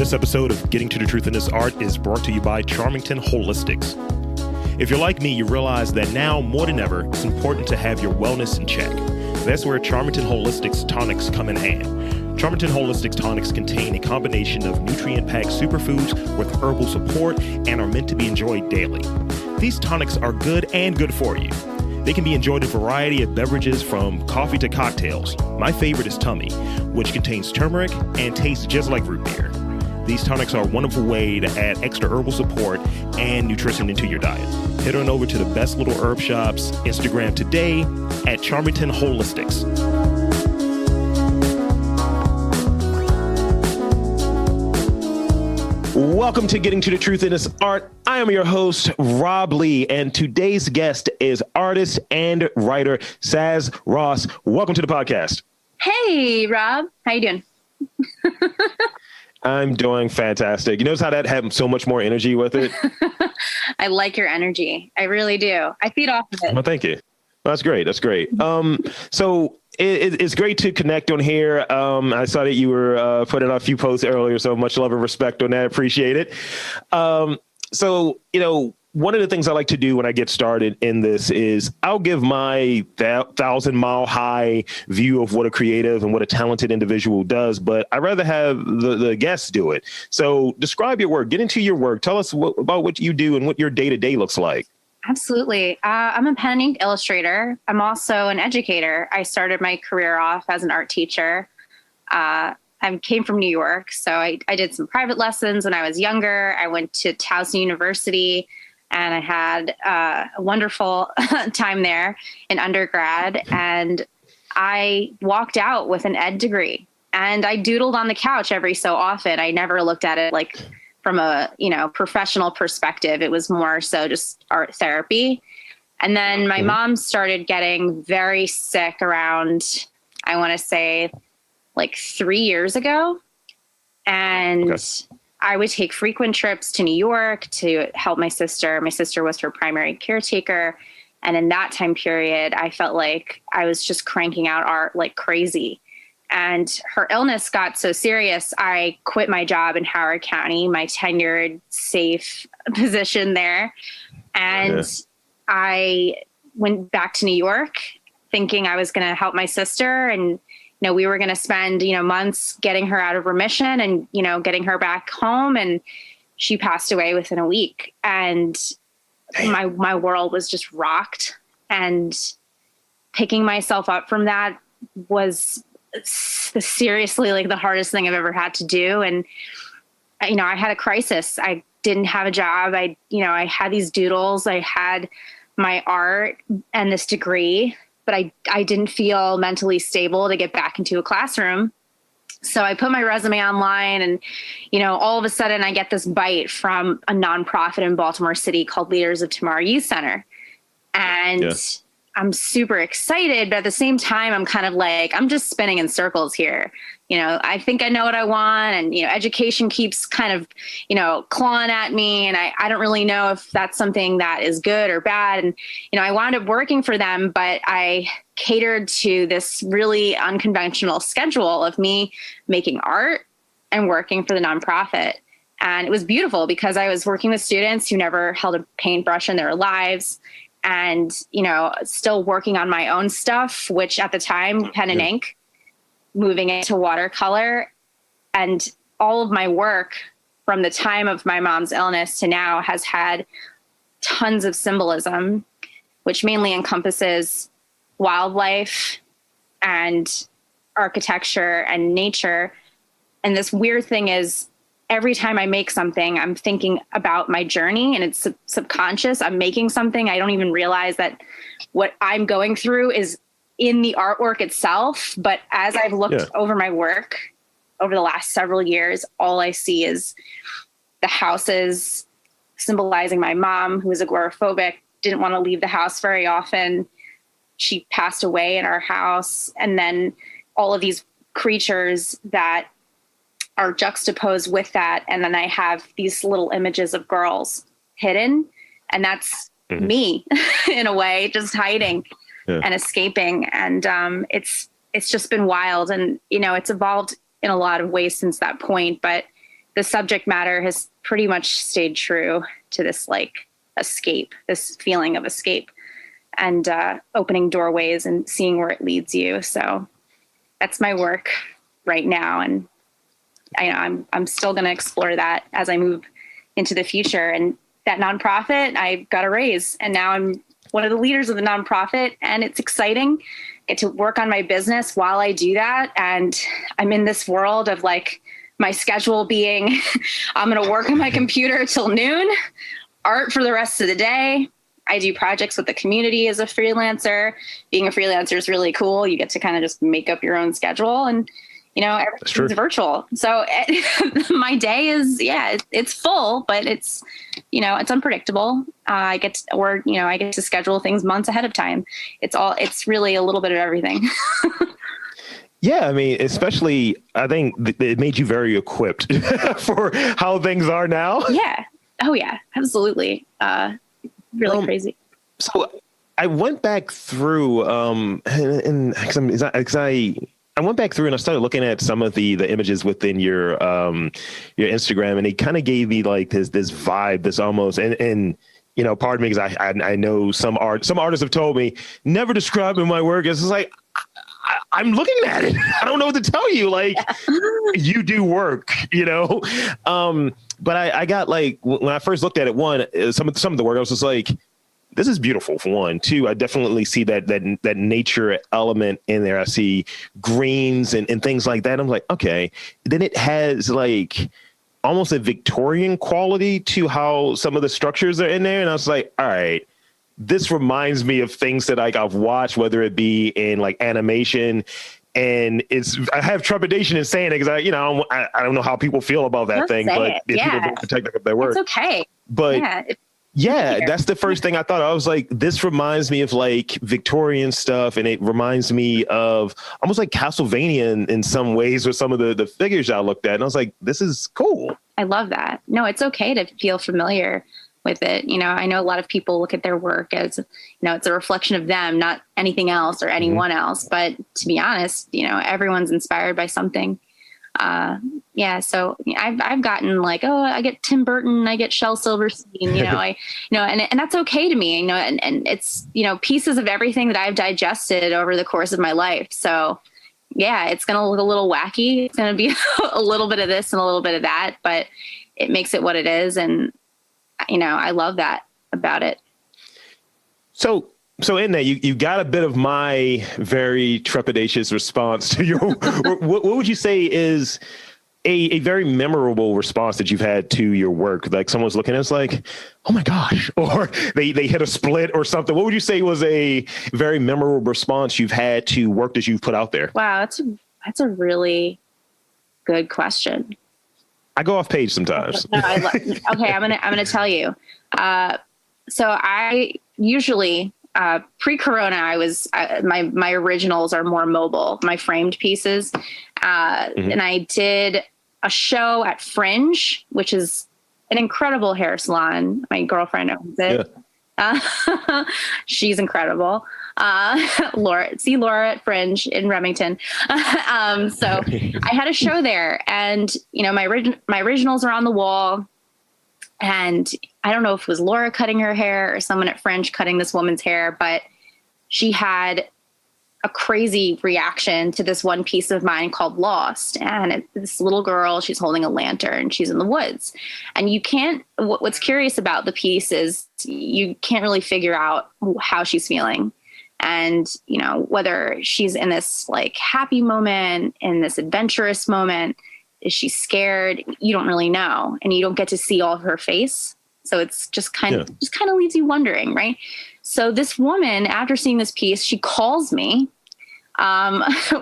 This episode of Getting to the Truth in This Art is brought to you by Charmington Holistics. If you're like me, you realize that now more than ever, it's important to have your wellness in check. That's where Charmington Holistics tonics come in hand. Charmington Holistics tonics contain a combination of nutrient-packed superfoods with herbal support and are meant to be enjoyed daily. These tonics are good and good for you. They can be enjoyed in a variety of beverages from coffee to cocktails. My favorite is Tummy, which contains turmeric and tastes just like root beer. These tonics are a wonderful way to add extra herbal support and nutrition into your diet. Head on over to the Best Little Herb Shop's Instagram today at Charmington Holistics. Welcome to Getting to the Truth in This Art. I am your host, Rob Lee, and today's guest is artist and writer Saz Ross. Welcome to the podcast. Hey, Rob. How you doing? I'm doing fantastic. You notice how that had so much more energy with it? I like your energy. I really do. I feed off of it. Well, thank you. Well, that's great. That's great. So it's great to connect on here. I saw that you were putting out a few posts earlier, so much love and respect on that. Appreciate it. One of the things I like to do when I get started in this is I'll give my 1,000-mile high view of what a creative and what a talented individual does, but I'd rather have the guests do it. So describe your work, get into your work. Tell us about what you do and what your day-to-day looks like. Absolutely. I'm a pen and ink illustrator. I'm also an educator. I started my career off as an art teacher. I came from New York, so I did some private lessons when I was younger. I went to Towson University, and I had a wonderful time there in undergrad. And I walked out with an ed degree, and I doodled on the couch every so often. I never looked at it like from a, professional perspective. It was more so just art therapy. And then my mom started getting very sick around, I want to say like 3 years ago. And okay. I would take frequent trips to New York to help my sister. My sister was her primary caretaker. And in that time period, I felt like I was just cranking out art like crazy. And her illness got so serious, I quit my job in Howard County, my tenured, safe position there. And I went back to New York thinking I was going to help my sister. And we were going to spend, months getting her out of remission and, getting her back home. And she passed away within a week. And my world was just rocked. And picking myself up from that was seriously like the hardest thing I've ever had to do. And, I had a crisis. I didn't have a job. I had these doodles. I had my art and this degree, but I didn't feel mentally stable to get back into a classroom. So I put my resume online and, all of a sudden I get this bite from a nonprofit in Baltimore City called Leaders of Tomorrow Youth Center. And I'm super excited, but at the same time, I'm kind of like, I'm just spinning in circles here. I think I know what I want, and, education keeps kind of, clawing at me, and I don't really know if that's something that is good or bad. And, I wound up working for them, but I catered to this really unconventional schedule of me making art and working for the nonprofit. And it was beautiful because I was working with students who never held a paintbrush in their lives. And, still working on my own stuff, which at the time, pen and ink, moving into watercolor. And all of my work from the time of my mom's illness to now has had tons of symbolism, which mainly encompasses wildlife and architecture and nature. And this weird thing is, every time I make something, I'm thinking about my journey, and it's subconscious. I'm making something. I don't even realize that what I'm going through is in the artwork itself. But as I've looked over my work over the last several years, all I see is the houses symbolizing my mom, who was agoraphobic, didn't want to leave the house very often. She passed away in our house. And then all of these creatures that are juxtaposed with that. And then I have these little images of girls hidden, and that's me in a way, just hiding and escaping. And it's just been wild. And, it's evolved in a lot of ways since that point. But the subject matter has pretty much stayed true to this like escape, this feeling of escape, and opening doorways and seeing where it leads you. So that's my work right now. And I'm still going to explore that as I move into the future. And that nonprofit, I got a raise, and now I'm one of the leaders of the nonprofit, and it's exciting. Get to work on my business while I do that. And I'm in this world of like my schedule being, I'm going to work on my computer till noon, art for the rest of the day. I do projects with the community as a freelancer. Being a freelancer is really cool. You get to kind of just make up your own schedule, and everything's virtual. So my day is, it's full, but it's unpredictable. I get to schedule things months ahead of time. It's really a little bit of everything. Yeah, I mean, especially, I think it made you very equipped for how things are now. Yeah. Oh, yeah, absolutely. Really crazy. So I went back through, I went back through and I started looking at some of the images within your Instagram, and it kind of gave me like this vibe, this almost, and pardon me, because I know some artists have told me never describe my work. It's just like, I'm looking at it. I don't know what to tell you. Like, you do work, but I got like, when I first looked at it, some of the work, I was just like, this is beautiful for one. Two, I definitely see that nature element in there. I see greens and things like that. I'm like, okay. Then it has like almost a Victorian quality to how some of the structures are in there. And I was like, all right, this reminds me of things that like I've watched, whether it be in like animation. And I have trepidation in saying it because I don't know how people feel about that thing, but if people don't protect their work, it's okay. But yeah, that's the first thing I thought. I was like, this reminds me of like Victorian stuff, and it reminds me of almost like Castlevania in some ways with some of the figures I looked at. And I was like, this is cool. I love that. No, it's okay to feel familiar with it. I know a lot of people look at their work as, it's a reflection of them, not anything else or anyone else. But to be honest, everyone's inspired by something. So I've gotten like, I get Tim Burton, I get Shel Silverstein, and that's okay to me, and it's, pieces of everything that I've digested over the course of my life. So yeah, it's going to look a little wacky. It's going to be a little bit of this and a little bit of that, but it makes it what it is. And, I love that about it. So in that, you got a bit of my very trepidatious response to your, what would you say is a very memorable response that you've had to your work? Like someone's looking at it's like, oh my gosh, or they hit a split or something. What would you say was a very memorable response you've had to work that you've put out there? Wow, that's a really good question. I go off page sometimes. No, okay, I'm gonna tell you. So I usually pre-corona, I was my originals are more mobile, my framed pieces, and I did a show at Fringe, which is an incredible hair salon. My girlfriend owns it. Yeah. She's incredible. Laura at Fringe in Remington. So I had a show there, and my originals are on the wall, and I don't know if it was Laura cutting her hair or someone at Fringe cutting this woman's hair, but she had a crazy reaction to this one piece of mine called Lost. And this little girl, she's holding a lantern, she's in the woods, and what's curious about the piece is you can't really figure out how she's feeling. And, whether she's in this like happy moment, in this adventurous moment, is she scared? You don't really know. And you don't get to see all of her face. So it's just kind of leaves you wondering. Right. So this woman, after seeing this piece, she calls me,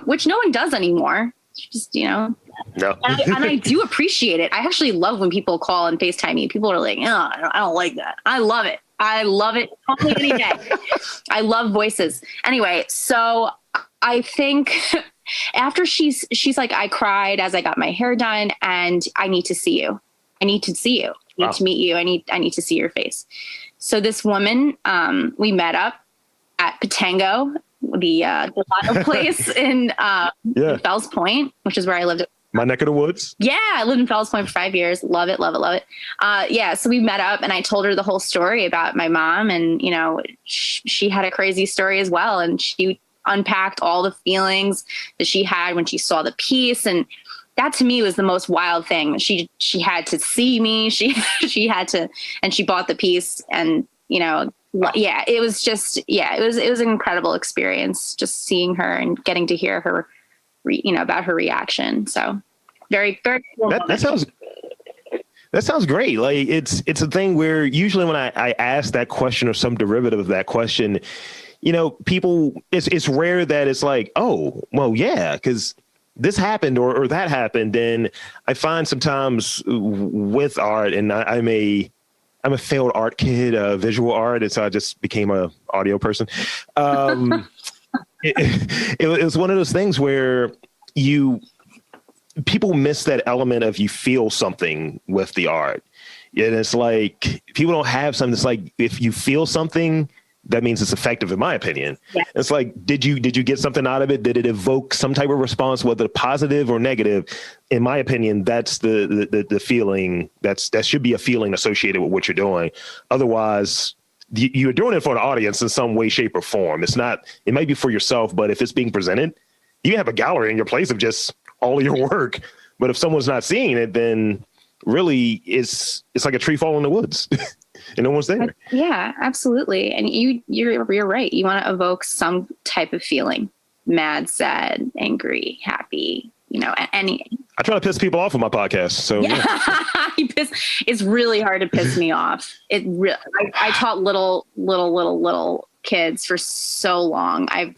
which no one does anymore. Just, No. And I do appreciate it. I actually love when people call and FaceTime me. People are like, oh, I don't like that. I love it. Totally any day. I love voices. Anyway, so I think after she's like, I cried as I got my hair done, and I need to see you. I need to see you. I need to meet you. I need to see your face. So this woman, we met up at Patango, the gelato place in Fells Point, which is where I lived My neck of the woods. Yeah, I lived in Fells Point for 5 years. Love it, love it, love it. Yeah, so we met up and I told her the whole story about my mom, and she had a crazy story as well, and she unpacked all the feelings that she had when she saw the piece, and that to me was the most wild thing. She had to see me. She had to, and she bought the piece, and yeah, it was an incredible experience just seeing her and getting to hear her, about her reaction. So very, very cool. That sounds great. Like it's a thing where usually when I ask that question or some derivative of that question, people, it's rare that it's like, oh, well, yeah, because this happened or that happened. And I find sometimes with art, and I'm a failed art kid, visual art, and so I just became a audio person. It was one of those things where people miss that element of you feel something with the art. And it's like people don't have something. It's like if you feel something, that means it's effective, in my opinion. Yeah. It's like, did you get something out of it? Did it evoke some type of response, whether positive or negative? In my opinion, that's the feeling. That should be a feeling associated with what you're doing. Otherwise, you're doing it for the audience in some way, shape, or form. It's not. It might be for yourself, but if it's being presented, you can have a gallery in your place of just all of your work. But if someone's not seeing it, then really it's like a tree falling in the woods. And no one's there. Yeah, absolutely. And you're right. You want to evoke some type of feeling: mad, sad, angry, happy. Any. I try to piss people off on my podcast. So yeah. It's really hard to piss me off. I taught little kids for so long. I've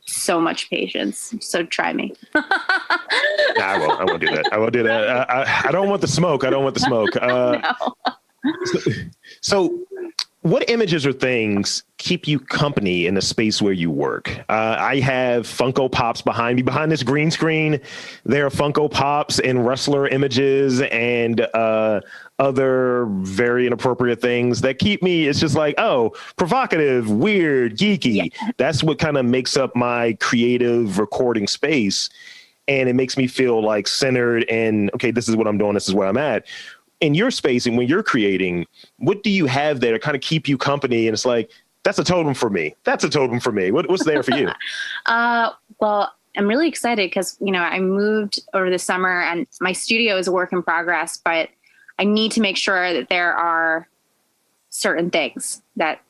so much patience. So try me. Nah, I won't do that. I won't do that. I don't want the smoke. No. So what images or things keep you company in the space where you work? I have Funko Pops behind me. Behind this green screen, there are Funko Pops and wrestler images and other very inappropriate things that keep me. It's just like, oh, provocative, weird, geeky. Yeah. That's what kind of makes up my creative recording space. And it makes me feel like centered and, okay, this is what I'm doing. This is where I'm at. In your space and when you're creating, what do you have there to kind of keep you company? And it's like, that's a totem for me. That's a totem for me. What's there for you? Well, I'm really excited because, I moved over the summer and my studio is a work in progress, but I need to make sure that there are certain things that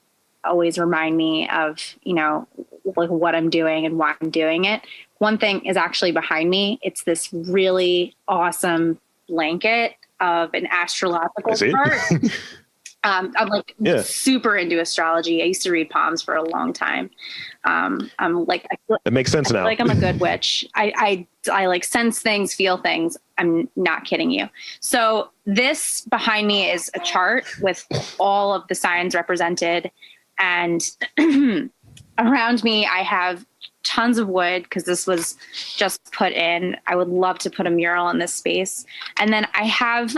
always remind me of, like what I'm doing and why I'm doing it. One thing is actually behind me. It's this really awesome blanket of an astrological chart. I'm like super into astrology. I used to read palms for a long time. I'm like, it makes sense now. Like I'm a good witch. I like sense things, feel things. I'm not kidding you. So this behind me is a chart with all of the signs represented. And around me, I have tons of wood because this was just put in. I would love to put a mural in this space. And then I have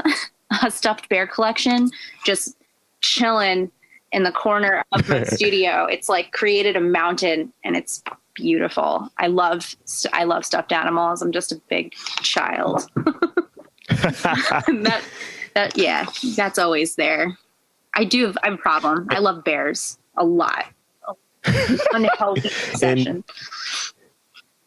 a stuffed bear collection just chilling in the corner of my studio. It's like created a mountain and it's beautiful. I love stuffed animals. I'm just a big child. That's always there. I have a problem. I love bears a lot. Unhealthy obsession.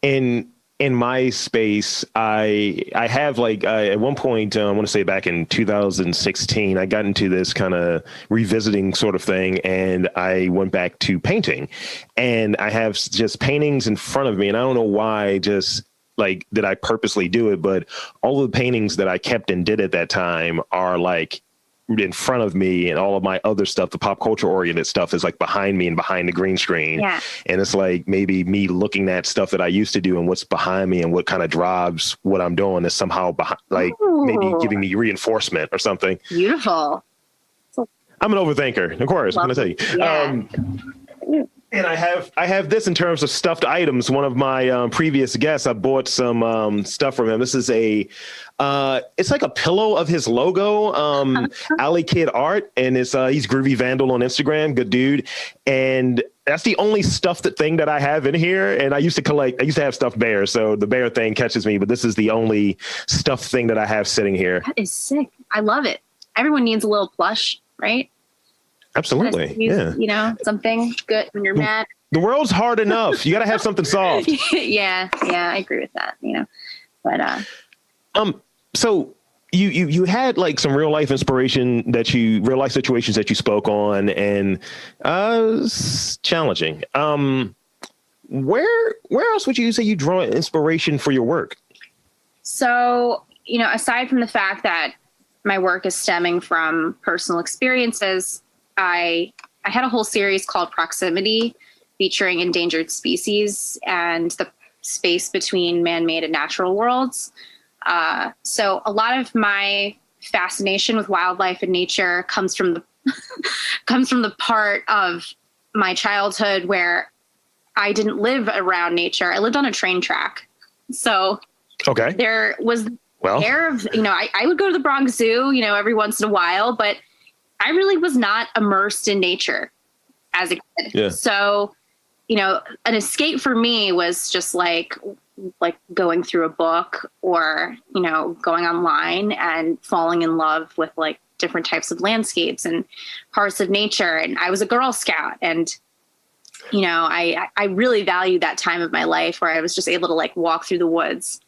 In my space, I have like at one point, I want to say back in 2016, I got into this kind of revisiting sort of thing, and I went back to painting, and I have just paintings in front of me, and I don't know why, just like did I purposely do it, but all of the paintings that I kept and did at that time are like in front of me, and all of my other stuff, the pop culture oriented stuff, is like behind me and behind the green screen. Yeah. And it's like maybe me looking at stuff that I used to do and what's behind me and what kind of drives what I'm doing is somehow like maybe giving me reinforcement or something. Beautiful. I'm an overthinker, of course. I'm going to tell you. Yeah. And I have this in terms of stuffed items. One of my previous guests, I bought some stuff from him. This is it's like a pillow of his logo, Alley Kid Art, and he's Groovy Vandal on Instagram, good dude. And That's the only stuffed thing that I have in here. And I used to have stuffed bears. So the bear thing catches me, but this is the only stuffed thing that I have sitting here. That is sick. I love it. Everyone needs a little plush, right? Absolutely. Yeah. Something good when you're mad. The world's hard enough. You got to have something soft. Yeah. I agree with that, but, so you had like some real life inspiration real life situations that you spoke on, and it's challenging. Where else would you say you draw inspiration for your work? So, aside from the fact that my work is stemming from personal experiences, I had a whole series called Proximity, featuring endangered species and the space between man-made and natural worlds. So a lot of my fascination with wildlife and nature comes from the part of my childhood where I didn't live around nature. I lived on a train track. So okay, there was air of, I would go to the Bronx Zoo, every once in a while, but I really was not immersed in nature as a kid. Yeah. So, an escape for me was just like going through a book or, going online and falling in love with like different types of landscapes and parts of nature. And I was a Girl Scout, and, I really valued that time of my life where I was just able to like walk through the woods.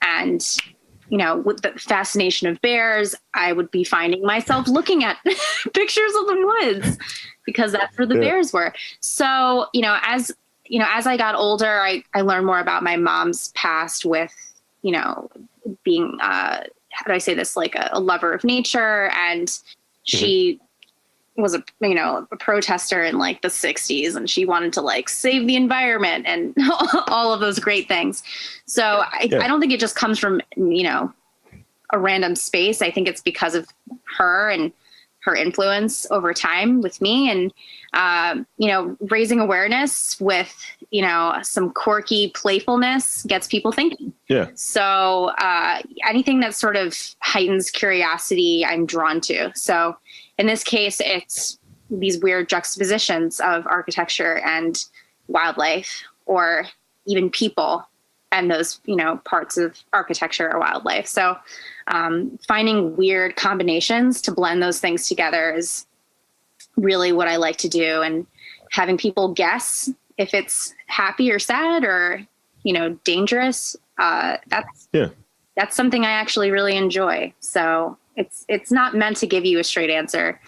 And, with the fascination of bears, I would be finding myself looking at pictures of the woods because that's where the bears were. So, as I got older, I learned more about my mom's past with, being, how do I say this, like a lover of nature. And she was a protester in like the 60s, and she wanted to like save the environment and all of those great things. So I don't think it just comes from, a random space. I think it's because of her and her influence over time with me, and, raising awareness with, some quirky playfulness gets people thinking. Yeah. So anything that sort of heightens curiosity, I'm drawn to. So in this case, it's these weird juxtapositions of architecture and wildlife, or even people and those, parts of architecture or wildlife. So finding weird combinations to blend those things together is really what I like to do. And having people guess if it's happy or sad or, dangerous, that's something I actually really enjoy. So it's not meant to give you a straight answer.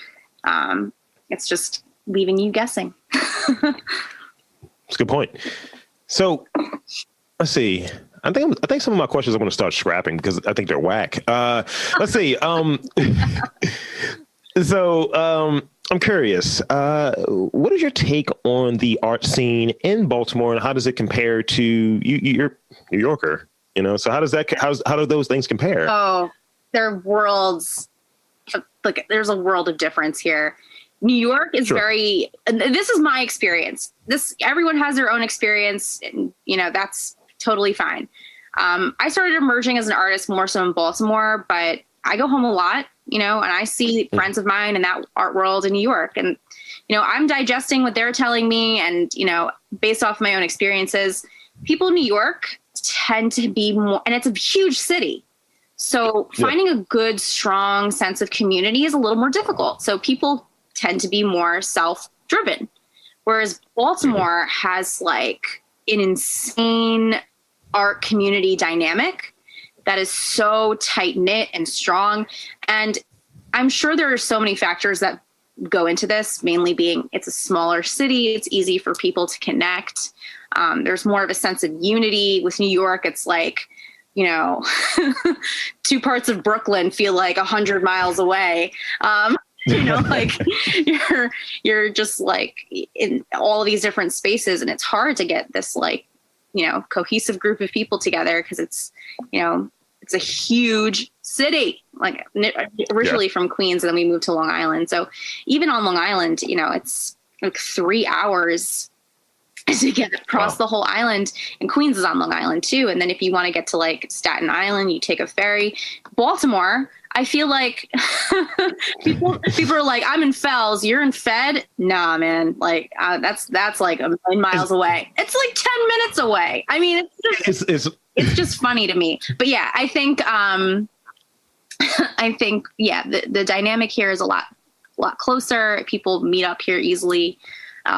It's just leaving you guessing. That's a good point. So let's see. I think some of my questions I'm going to start scrapping because I think they're whack. Let's see. So I'm curious. What is your take on the art scene in Baltimore, and how does it compare to you're New Yorker? So how do those things compare? Oh, they're worlds. Look, there's a world of difference here. New York is this is my experience. Everyone has their own experience, and that's totally fine. I started emerging as an artist more so in Baltimore, but I go home a lot, and I see friends of mine in that art world in New York, and, I'm digesting what they're telling me, and, based off my own experiences, people in New York tend to be more, and it's a huge city. So finding a good, strong sense of community is a little more difficult. So people tend to be more self-driven, whereas Baltimore has like an insane art community dynamic that is so tight knit and strong. And I'm sure there are so many factors that go into this, mainly being it's a smaller city. It's easy for people to connect. There's more of a sense of unity. With New York, it's like, two parts of Brooklyn feel like 100 miles away. Like you're just like in all of these different spaces, and it's hard to get this like, cohesive group of people together because it's, it's a huge city, like originally from Queens, and then we moved to Long Island. So even on Long Island, it's like 3 hours to get across the whole island. And Queens is on Long Island too. And then if you want to get to like Staten Island, you take a ferry. Baltimore, I feel like people are like, I'm in Fells, you're in Fed. Nah, man. Like that's like a million miles away. It's like 10 minutes away. I mean, it's just funny to me. But yeah, I think the dynamic here is a lot closer. People meet up here easily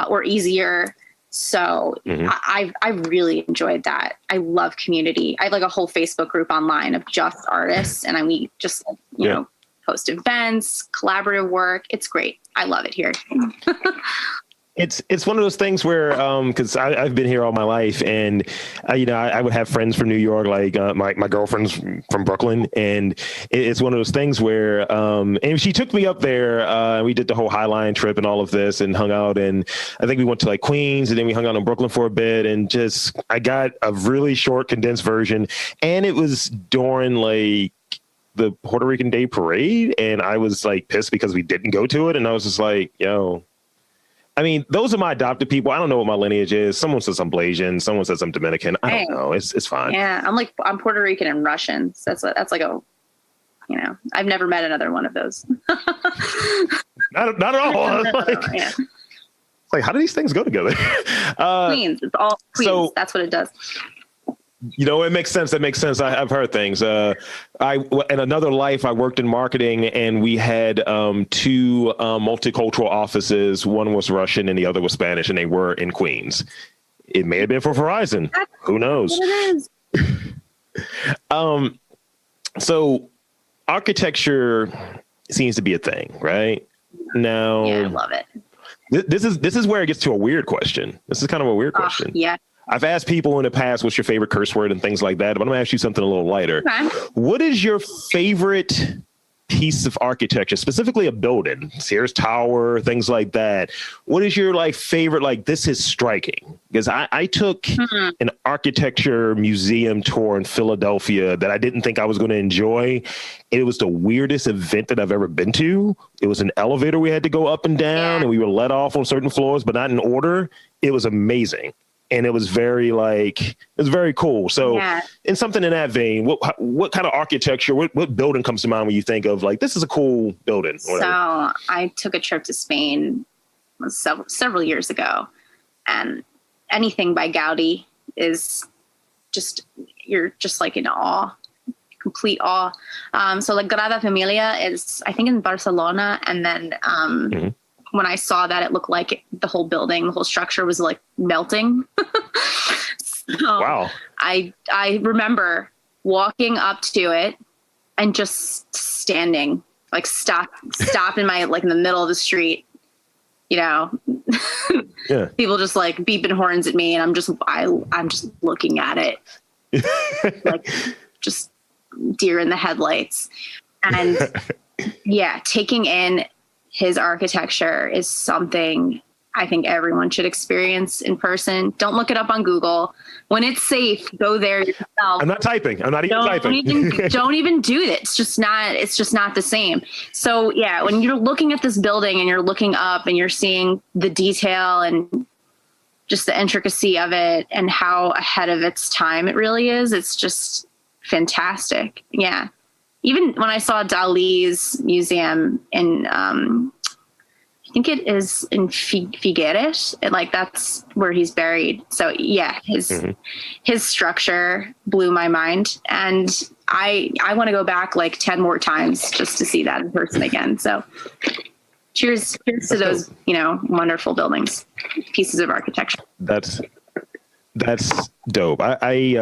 or easier. So I really enjoyed that. I love community. I have like a whole Facebook group online of just artists, and we just, you know, post events, collaborative work. It's great. I love it here. It's one of those things where, because I've been here all my life, and I would have friends from New York, like my girlfriend's from Brooklyn, and it's one of those things where, and she took me up there. We did the whole High Line trip and all of this, and hung out, and I think we went to like Queens, and then we hung out in Brooklyn for a bit, and I got a really short, condensed version, and it was during like the Puerto Rican Day Parade, and I was like pissed because we didn't go to it, and I was just like, yo. I mean, those are my adopted people. I don't know what my lineage is. Someone says I'm Blasian. Someone says I'm Dominican. I don't know. It's fine. Yeah, I'm Puerto Rican and Russian. So that's like a, I've never met another one of those. not at all. Like, how do these things go together? Queens. It's all Queens. So, that's what it does. It makes sense. That makes sense. I've heard things. In another life, I worked in marketing, and we had two multicultural offices. One was Russian and the other was Spanish, and they were in Queens. It may have been for Verizon. Who knows? It is. So architecture seems to be a thing, right? Now, yeah, I love it. This is where it gets to a weird question. This is kind of a weird question. Yeah. I've asked people in the past, what's your favorite curse word and things like that, but I'm gonna ask you something a little lighter. Okay. What is your favorite piece of architecture, specifically a building, Sears Tower, things like that? What is your favorite, this is striking? Because I took an architecture museum tour in Philadelphia that I didn't think I was going to enjoy. It was the weirdest event that I've ever been to. It was an elevator we had to go up and down, and we were let off on certain floors, but not in order. It was amazing. And it was very cool. So in something in that vein, what kind of architecture, what building comes to mind when you think of this is a cool building? So I took a trip to Spain several years ago, and anything by Gaudi is you're just in awe, complete awe. So Grada Familia is, I think, in Barcelona. And then, when I saw that, it looked like the whole building, the whole structure was melting. Wow. I remember walking up to it and just standing, stop in my, in the middle of the street, people just beeping horns at me. And I'm just looking at it, just deer in the headlights. And taking in his architecture is something I think everyone should experience in person. Don't look it up on Google. When it's safe, go there yourself. I'm not typing. I'm not even typing. Don't even do it. It's just not the same. So when you're looking at this building and you're looking up and you're seeing the detail and just the intricacy of it and how ahead of its time it really is, it's just fantastic. Yeah. Even when I saw Dali's museum in, I think it is in Figueres, that's where he's buried. So his structure blew my mind, and I want to go back 10 more times just to see that in person again. So cheers to those, wonderful buildings, pieces of architecture. That's dope. I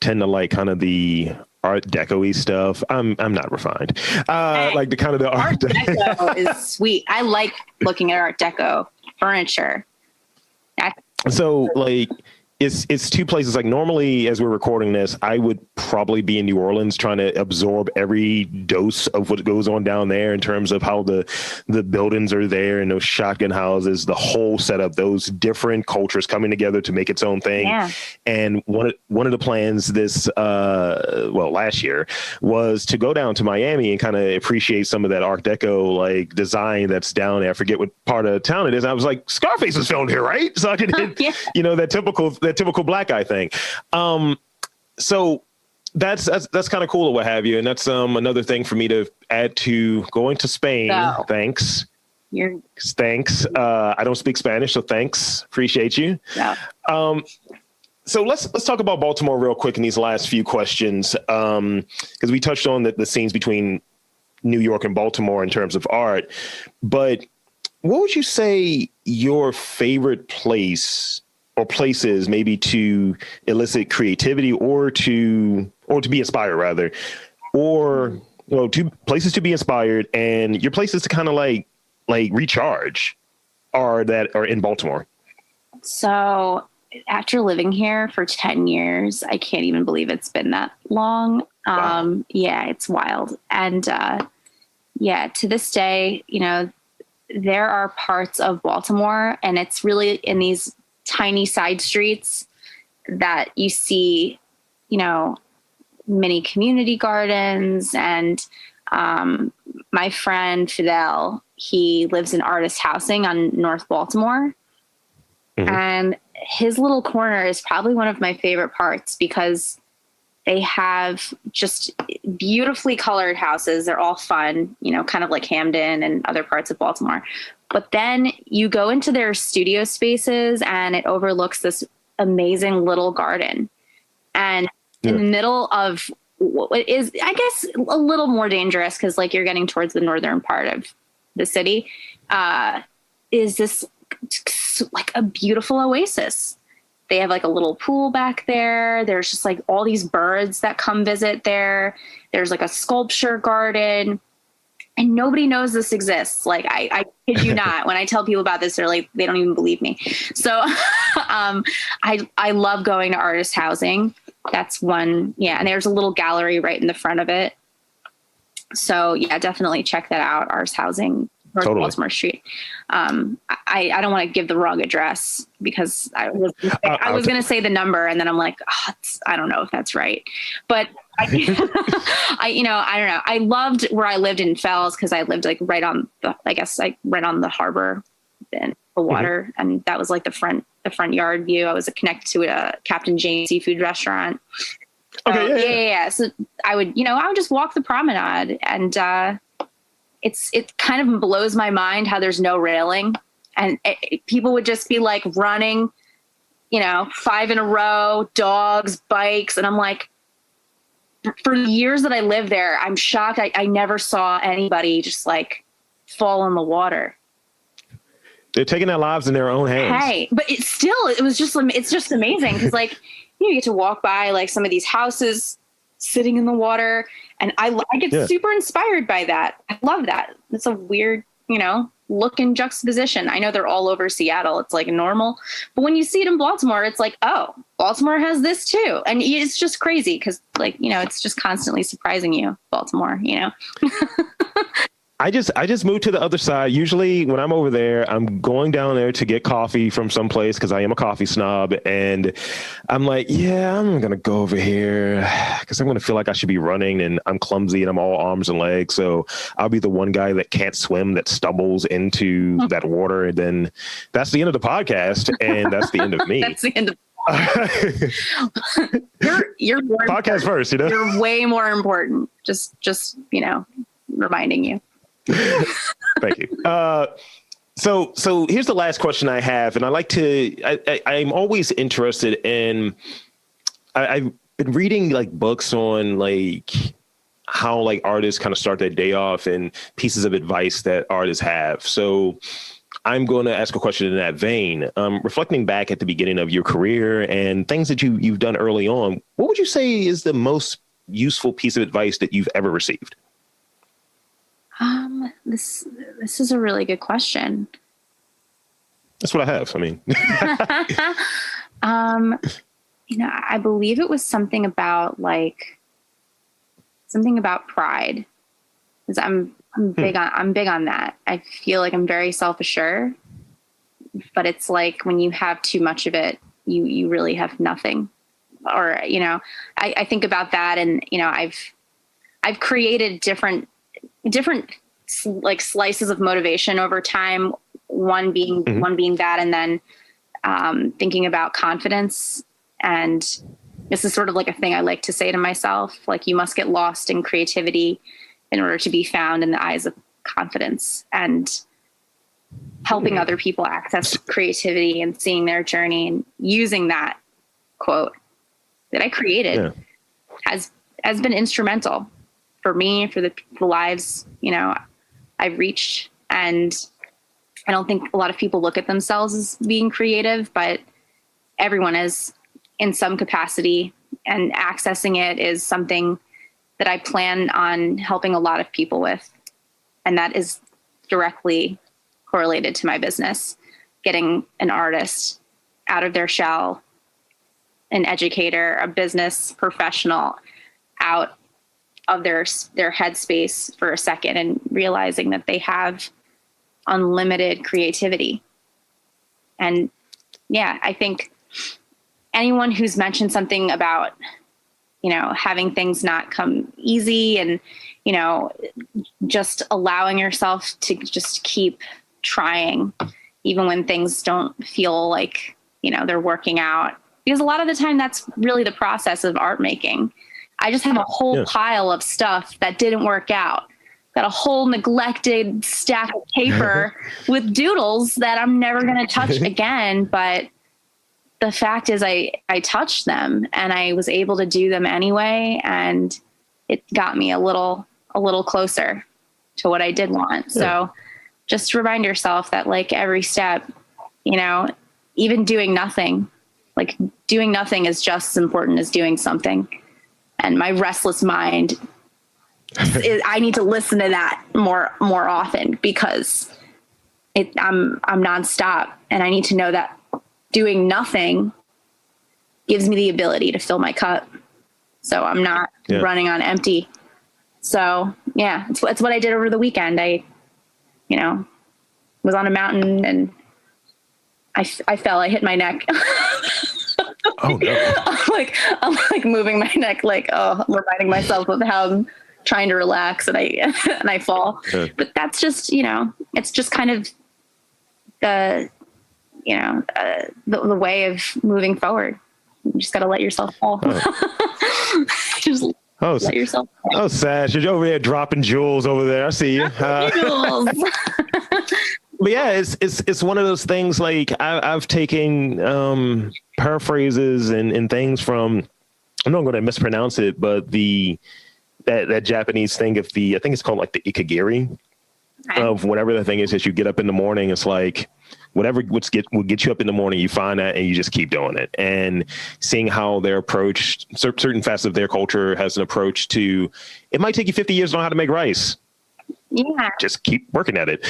tend to like kind of the Art Deco-y stuff. I'm not refined. The kind of the Art Deco is sweet. I like looking at Art Deco furniture. So it's two places. Like normally, as we're recording this, I would probably be in New Orleans trying to absorb every dose of what goes on down there in terms of how the buildings are there and those shotgun houses, the whole setup, those different cultures coming together to make its own thing. Yeah. And one of the plans this last year was to go down to Miami and kind of appreciate some of that Art Deco like design that's down there. I forget what part of town it is. And I was like, Scarface was filmed here, right? So I could hit, that typical black guy thing. So that's kind of cool or what have you. And that's another thing for me to add to going to Spain. So, thanks. Thanks. I don't speak Spanish, so thanks. Appreciate you. Yeah. So let's talk about Baltimore real quick in these last few questions. Because we touched on the scenes between New York and Baltimore in terms of art, but what would you say your favorite place or places maybe to elicit creativity or to be inspired rather, or two places to be inspired and your places to kind of like recharge are in Baltimore? So after living here for 10 years, I can't even believe it's been that long. Wow. Yeah, it's wild. And to this day, there are parts of Baltimore, and it's really in these tiny side streets that you see, mini community gardens. And my friend Fidel, he lives in artist housing on North Baltimore. Mm-hmm. And his little corner is probably one of my favorite parts because they have just beautifully colored houses. They're all fun, kind of like Hamden and other parts of Baltimore. But then you go into their studio spaces and it overlooks this amazing little garden. And in the middle of what is, I guess, a little more dangerous because like you're getting towards the northern part of the city, is this like a beautiful oasis. They have like a little pool back there. There's just like all these birds that come visit there. There's like a sculpture garden. And nobody knows this exists. Like, I kid you not. When I tell people about this, they're like, they don't even believe me. So I love going to artist housing. That's one. Yeah. And there's a little gallery right in the front of it. So yeah, definitely check that out. Artist housing, totally. Baltimore Street. I don't want to give the wrong address because I was going to say the number and then I'm like, I don't know if that's right. But I don't know. I loved where I lived in Fells because I lived like right on the harbor and the water. Mm-hmm. And that was like the front yard view. I was connected to a Captain James seafood restaurant. Okay. Yeah. So I would just walk the promenade and, it kind of blows my mind how there's no railing and people would just be like running, 5 in a row, dogs, bikes. And I'm like, for the years that I lived there, I'm shocked. I never saw anybody just like fall in the water. They're taking their lives in their own hands. Hey, but it's just amazing. Cause like, you get to walk by like some of these houses sitting in the water. And I get super inspired by that. I love that. It's a weird, look in juxtaposition. I know they're all over Seattle. It's like normal. But when you see it in Baltimore, it's like, oh, Baltimore has this too. And it's just crazy because like, it's just constantly surprising you, Baltimore, I just moved to the other side. Usually when I'm over there, I'm going down there to get coffee from someplace because I am a coffee snob. And I'm like, yeah, I'm going to go over here because I'm going to feel like I should be running and I'm clumsy and I'm all arms and legs. So I'll be the one guy that can't swim, that stumbles into that water. And then that's the end of the podcast. And that's the end of me. That's the end of You're more podcast first, You're way more important. Just reminding you. Thank you. So here's the last question I have, and I'm always interested in, I've been reading like books on like how like artists kind of start their day off and pieces of advice that artists have. So I'm going to ask a question in that vein. Reflecting back at the beginning of your career and things that you've done early on, what would you say is the most useful piece of advice that you've ever received? This is a really good question. That's what I have. I mean, Um, I believe it was something about pride. Because I'm big on that. I feel like I'm very self-assured, but it's like when you have too much of it, you really have nothing. Or, I think about that, and, I've created different like slices of motivation over time. One being that, and then thinking about confidence. And this is sort of like a thing I like to say to myself, like, you must get lost in creativity in order to be found in the eyes of confidence, and helping other people access creativity and seeing their journey and using that quote that I created has been instrumental for me, for the lives, I've reached. And I don't think a lot of people look at themselves as being creative, but everyone is in some capacity, and accessing it is something that I plan on helping a lot of people with. And that is directly correlated to my business, getting an artist out of their shell, an educator, a business professional out of their headspace for a second, and realizing that they have unlimited creativity. And I think anyone who's mentioned something about, having things not come easy, and, just allowing yourself to just keep trying, even when things don't feel like, they're working out. Because a lot of the time that's really the process of art making. I just have a whole pile of stuff that didn't work out. Got a whole neglected stack of paper with doodles that I'm never going to touch again. But the fact is I touched them, and I was able to do them anyway. And it got me a little closer to what I did want. So just remind yourself that, like, every step, even doing nothing is just as important as doing something. And my restless mind, I need to listen to that more often, because I'm nonstop, and I need to know that doing nothing gives me the ability to fill my cup. So I'm not running on empty. So it's what I did over the weekend. I, was on a mountain, and I fell, I hit my neck. Oh no. I'm like moving my neck, reminding myself of how I'm trying to relax, and I fall. But that's just, it's just kind of the way of moving forward. You just got to let yourself fall. Just let yourself fall. Oh, Saz, you're over there dropping jewels over there. I see you. Jewels. But it's one of those things, like I've taken paraphrases and things from, I'm not going to mispronounce it, but that Japanese thing of I think it's called like the ikigiri, of whatever the thing is that you get up in the morning. It's like whatever will get you up in the morning, you find that, and you just keep doing it. And seeing how their approach, certain facets of their culture has an approach to, it might take you 50 years to know how to make rice. Yeah. Just keep working at it.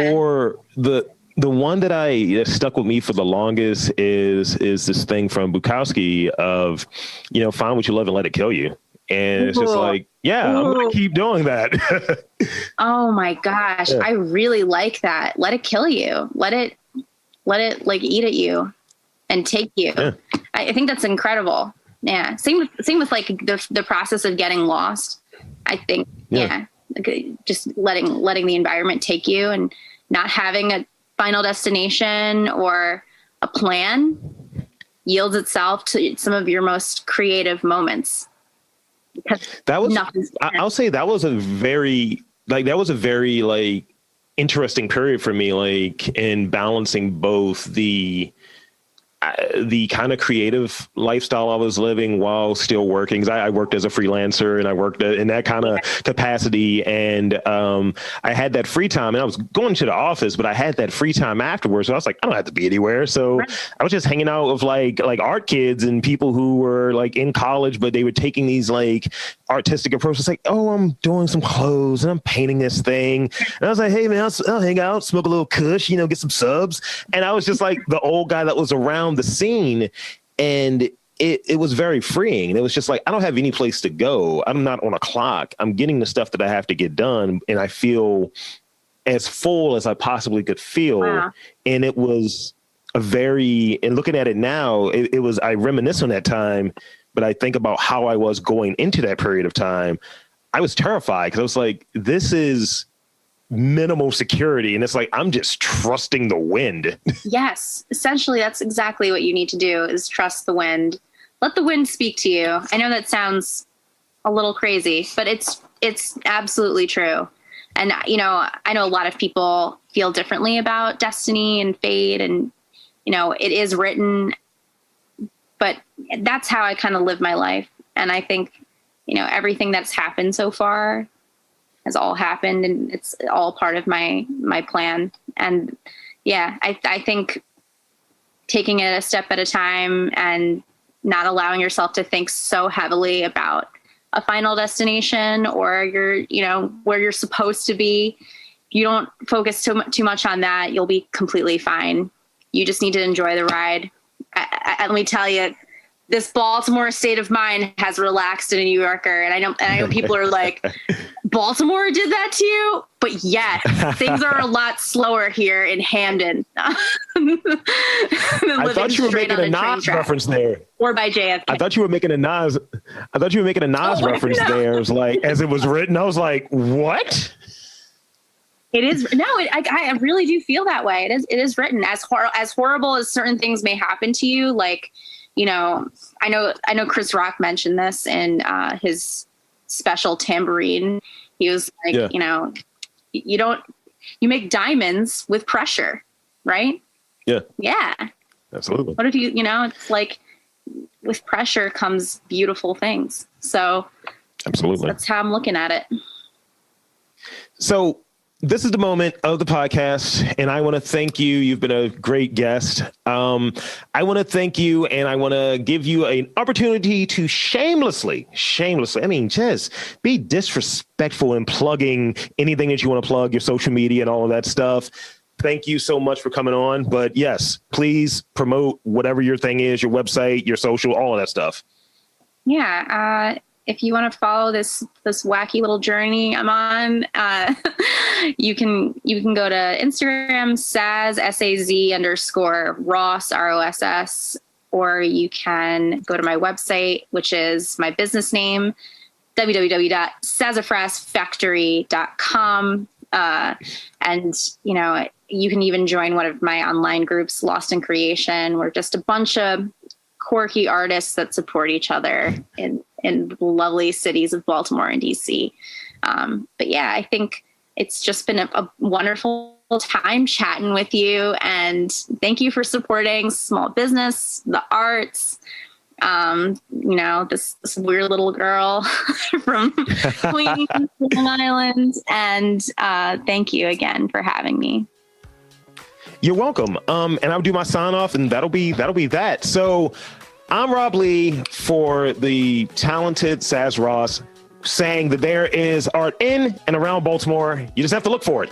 Or the one that stuck with me for the longest is this thing from Bukowski of, find what you love and let it kill you. And it's just like, I'm going to keep doing that. Oh my gosh. Yeah. I really like that. Let it kill you. Let it like eat at you and take you. Yeah. I think that's incredible. Yeah. Same with like the process of getting lost. I think, just letting the environment take you, and not having a final destination or a plan yields itself to some of your most creative moments. I'll say that was a very interesting period for me, like in balancing both the kind of creative lifestyle I was living while still working. 'Cause I worked as a freelancer, and I worked in that kind of capacity. And I had that free time, and I was going to the office, but I had that free time afterwards. So I was like, I don't have to be anywhere. So I was just hanging out with like art kids and people who were like in college, but they were taking these like artistic approach. It's like, oh, I'm doing some clothes and I'm painting this thing. And I was like, hey man, I'll hang out, smoke a little kush, get some subs. And I was just like the old guy that was around the scene. And it was very freeing. It was just like, I don't have any place to go. I'm not on a clock. I'm getting the stuff that I have to get done. And I feel as full as I possibly could feel. Wow. And it was and looking at it now, I reminisce on that time, but I think about how I was going into that period of time. I was terrified because I was like, this is minimal security. And it's like, I'm just trusting the wind. Yes. Essentially, that's exactly what you need to do is trust the wind. Let the wind speak to you. I know that sounds a little crazy, but it's absolutely true. And, I know a lot of people feel differently about destiny and fate and, it is written, but that's how I kind of live my life. And I think, everything that's happened so far has all happened and it's all part of my plan. And yeah, I think taking it a step at a time and not allowing yourself to think so heavily about a final destination or where you're supposed to be. If you don't focus too much on that, you'll be completely fine. You just need to enjoy the ride. Let me tell you, this Baltimore state of mind has relaxed in a New Yorker. And I know people are like, Baltimore did that to you? But yet things are a lot slower here in Hamden. I thought you were making a Nas reference there. Or by JFK. I thought you were making a Nas reference there. It was like, as it was written, I was like, what? It is. No, I really do feel that way. It is written as horrible as certain things may happen to you. Like, I know Chris Rock mentioned this in his special Tambourine. He was like, yeah. You make diamonds with pressure, right? Yeah. Yeah. Absolutely. What if it's like with pressure comes beautiful things. So absolutely. That's how I'm looking at it. So this is the moment of the podcast, and I want to thank you. You've been a great guest. I want to thank you, and I want to give you an opportunity to shamelessly, just be disrespectful in plugging anything that you want to plug, your social media and all of that stuff. Thank you so much for coming on. But yes, please promote whatever your thing is, your website, your social, all of that stuff. Yeah. If you want to follow this wacky little journey I'm on, you can go to Instagram, Saz, _Ross, ROSS, or you can go to my website, which is my business name, www.sazafrasfactory.com. And, you can even join one of my online groups, Lost in Creation. We're just a bunch of quirky artists that support each other in the lovely cities of Baltimore and DC. But yeah, I think it's just been a wonderful time chatting with you, and thank you for supporting small business, the arts, this weird little girl from Queens, Long Island. And thank you again for having me. You're welcome. And I'll do my sign off, and that'll be that. So I'm Rob Lee for the talented Saz Ross, saying that there is art in and around Baltimore. You just have to look for it.